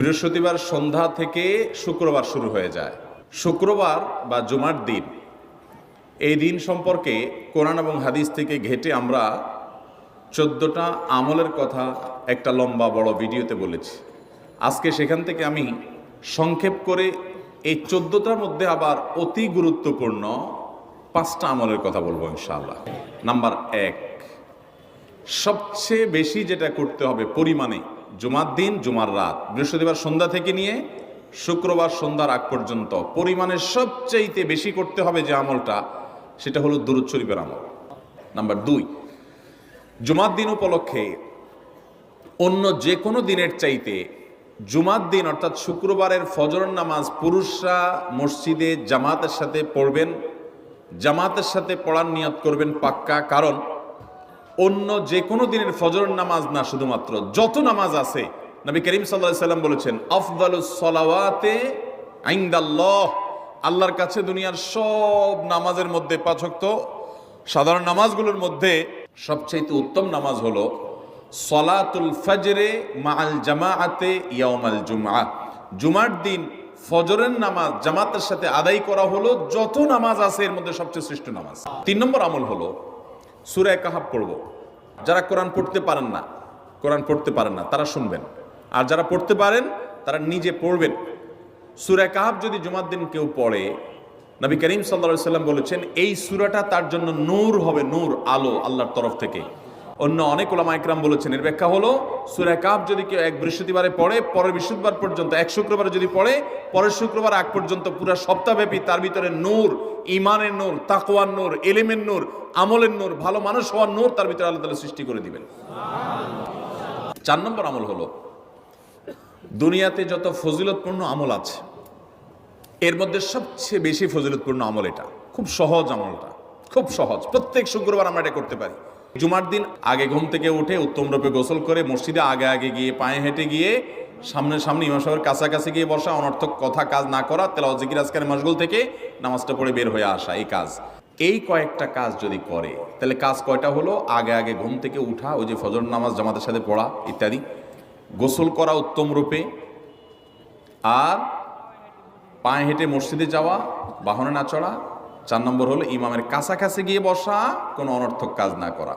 বৃহস্পতিবার সন্ধ্যা থেকে শুক্রবার শুরু হয়ে যায়। শুক্রবার বা জুমার দিন, এই দিন সম্পর্কে কোরআন এবং হাদিস থেকে ঘেঁটে আমরা 14টা আমলের কথা একটা লম্বা বড় ভিডিওতে বলেছি। আজকে সেখান থেকে আমি সংক্ষেপ করে এই 14টার মধ্যে আবার অতি গুরুত্বপূর্ণ 5টা আমলের কথা বলবো ইনশাআল্লাহ। নাম্বার 1, সবচেয়ে বেশি যেটা করতে হবে পরিমাণে, জুমার দিন জুমার রাত, বৃহস্পতিবার সন্ধ্যা থেকে নিয়ে শুক্রবার সন্ধ্যার আগ পর্যন্ত পরিমাণে সবচেয়ে বেশি করতে হবে যে আমলটা, সেটা হলো দুরূদ শরীফের আমল। নাম্বার 2, জুমার দিন উপলক্ষে অন্য যে কোনো দিনের চাইতে জুমার দিন অর্থাৎ শুক্রবারের ফজর নামাজ পুরুষরা মসজিদে জামাতের সাথে পড়বেন, জামাতের সাথে পড়ার নিয়ত করবেন পাক্কা। কারণ অন্য যে কোনো দিনের ফজর নামাজ না, শুধুমাত্র যত নামাজ আছে, নবী করিম সাল্লাল্লাহু আলাইহি সাল্লাম বলেছেন আফদালুস সালাওয়াতে ইনদাল্লাহ, আল্লাহর কাছে দুনিয়ার সব নামাজের মধ্যে 5 ওয়াক্ত সাধারণ নামাজগুলোর মধ্যে সবচেয়ে উত্তম নামাজ হলো সলাতুল ফজরে মাআল জামাআতে ইয়াউমাল জুমআহ, জুমার দিন ফজরের নামাজ জামাতের সাথে আদায় করা হলো যত নামাজ আছে এর মধ্যে সবচেয়ে শ্রেষ্ঠ নামাজ। 3 নম্বর আমল হলো সূরা কাহাফ পড়ব। যারা কোরআন পড়তে পারেন না তারা শুনবেন, আর যারা পড়তে পারেন তারা নিজে পড়বেন। সূরা কাহাফ যদি জুমার দিন কেউ পড়ে, নবী করিম সাল্লাল্লাহু আলাইহি সাল্লাম বলেছেন এই সূরাটা তার জন্য নূর হবে, নূর, আলো আল্লাহর তরফ থেকে। অন্য অনেক উলামা ইকরাম বলেছেন এর ব্যাখ্যা হলো সূরা কাহাফ যদি কেউ এক বৃহস্পতিবারে পড়ে, পরের বৃহস্পতিবার পর্যন্ত, এক শুক্রবারে যদি পড়ে, পরের শুক্রবার আগ পর্যন্ত পুরো সপ্তাহব্যাপী তার ভিতরে নূর, ঈমানের নূর, তাকওয়ার নূর, ইলমের নূর, আমলের নূর, ভালো মানুষ হওয়ার নূর তার ভিতরে আল্লাহ তাআলা সৃষ্টি করে দিবেন। 4 নম্বর আমল হলো দুনিয়াতে যত ফজিলতপূর্ণ আমল আছে এর মধ্যে সবচেয়ে বেশি ফজিলতপূর্ণ আমল এটা। খুব সহজ আমলটা, খুব সহজ, প্রত্যেক শুক্রবার আমরা এটা করতে পারি। জুমার দিন আগে ঘুম থেকে উঠে উত্তম রূপে গোসল করে মসজিদে আগে গিয়ে পায়ে হেঁটে গিয়ে সামনে ইমাম সাহেবের কাছাকাছি গিয়ে বসা, অনর্থক কথা কাজ না করা, তেলাওয়াত জিকির আজকারের মশগুল থেকে নামাজটা পড়ে বের হয়ে আসা, এই কয়েকটা কাজ যদি করে তাহলে কাজ কয়টা হলো? আগে ঘুম থেকে উঠা, ওই যে ফজর নামাজ জামাতের সাথে পড়া ইত্যাদি, গোসল করা উত্তম রূপে, আর পায়ে হেঁটে মসজিদে যাওয়া, বাহনে না চড়া। 4 নম্বর হলো ইমামের কাছাকাছি গিয়ে বসা, কোনো অনর্থক কাজ না করা।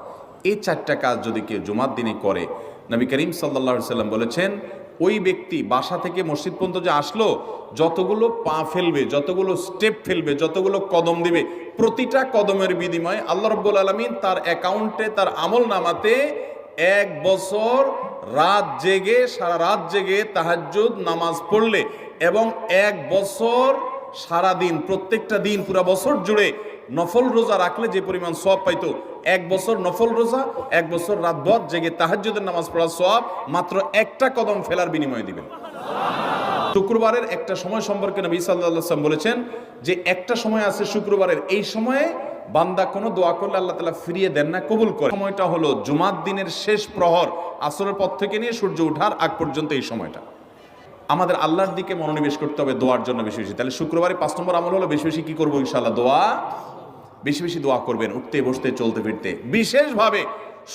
এই 4টা কাজ যদি কেউ জুমার দিনে করে, নবী করিম সাল্লাল্লাহু আলাইহি সাল্লাম বলেছেন ওই ব্যক্তি বাসা থেকে মসজিদ পর্যন্ত যে আসলো, যতগুলো পা ফেলবে, যতগুলো স্টেপ ফেলবে, যতগুলো কদম দিবে, প্রতিটা কদমের বিনিময়ে আল্লাহ রাব্বুল আলামিন তার অ্যাকাউন্টে, তার আমল নামাতে 1 বছর সারা রাত জেগে তাহাজ্জুদ নামাজ পড়লে এবং 1 বছর সারা দিন, প্রত্যেকটা দিন পুরা বছর জুড়ে নফল রোজা রাখলে যে পরিমাণ সওয়াব পাইতো, 1 বছর নফল রোজা, 1 বছর রাতভর জেগে তাহাজ্জুদের নামাজ পড়ার সওয়াব মাত্র একটা কদম ফেলার বিনিময়ে দিবেন। শুক্রবারের একটা সময় সম্পর্কে নবী সাল্লাল্লাহু আলাইহি ওয়াসাল্লাম বলেছেন যে একটা সময় আছে শুক্রবারের, এই সময়ে বান্দা কোনো দোয়া করলে আল্লাহ তাআলা ফিরিয়ে দেন না, কবুল করে। সময়টা হলো জুমার দিনের শেষ প্রহর, আসরের পর থেকে নিয়ে সূর্য ওঠার আগ পর্যন্ত এই সময়টা। আমাদের আল্লাহর দিকে মনোনিবেশ করতে হবে দোয়ার জন্য বেশি বেশি। তাহলে শুক্রবারে 5 নম্বর আমল হলো বেশি বেশি কি করবো ইনশাআল্লাহ? দোয়া, বেশি বেশি দোয়া করবেন, উঠতে বসতে চলতে ফিরতে। বিশেষভাবে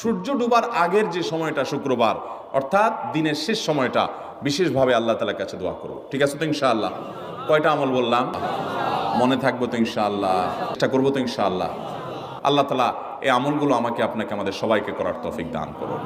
সূর্য ডুবার আগের যে সময়টা শুক্রবার, অর্থাৎ দিনের শেষ সময়টা, বিশেষভাবে আল্লাহ তাআলার কাছে দোয়া করব। ঠিক আছে তো ইনশাআল্লাহ? কয়টা আমল বললাম? মনে থাকবো তো ইনশাআল্লাহ? চেষ্টা করবো তো ইনশাআল্লাহ? আল্লাহ তাআলা এই আমলগুলো আমাকে, আপনাকে, আমাদের সবাইকে করার তৌফিক দান করুন।